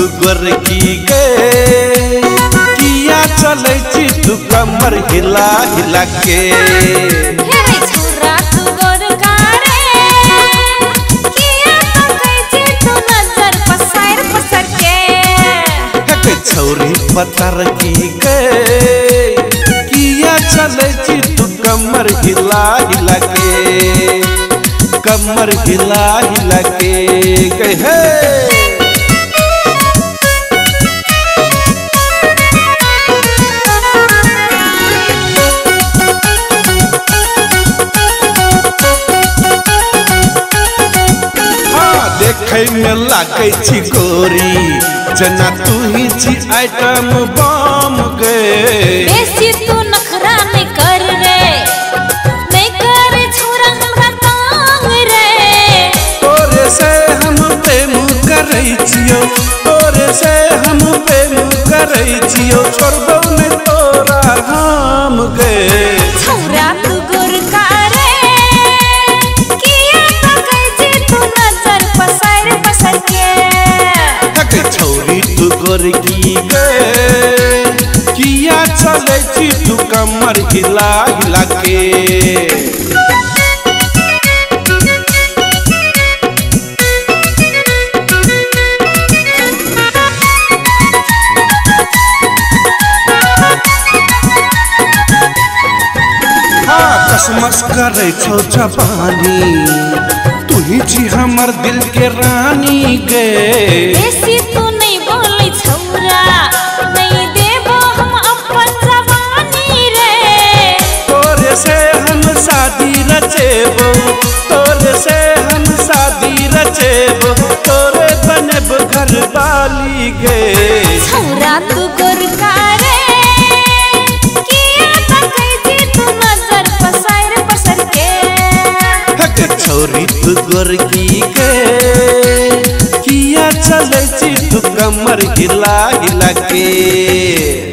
तू गोरकी गे किया चले तू कमर हिला हिला के छौरी पतर की गे किया चले तू कमर हिला हिला के कमर हिला हिला के गए देखे में लागे छी गोरी जना तू ही छी आइटम बम गे बेसी तू नखरा नहीं कर रे नहीं कर छोरा हमरा तांग रे तोरे से हम प्रेम करै छियो तोरे से हम प्रेम करै छियो छोड़बो नहीं तोरा हम गे छोरा तू गोरका रे किया तकै छी तू नजर पसार पसार के छौरी तू गोरकी गे किया चले तू कमर हिला हिला के कसमस करे छो जवानी तू ही छी हमर दिल के रानी गे बेसी तू नहीं बोले छौरा नहीं देबो हम अपन जवानी रे तोरे से हम शादी रचेबो तोरे से हम शादी रचेबो तोरे बनब घर वाली गे छौरा तू गोरका रे किया तकै छी तू नजर पसार पसार के छौरी तू गोरकी गे किया चले तू कमर हिला हिला के।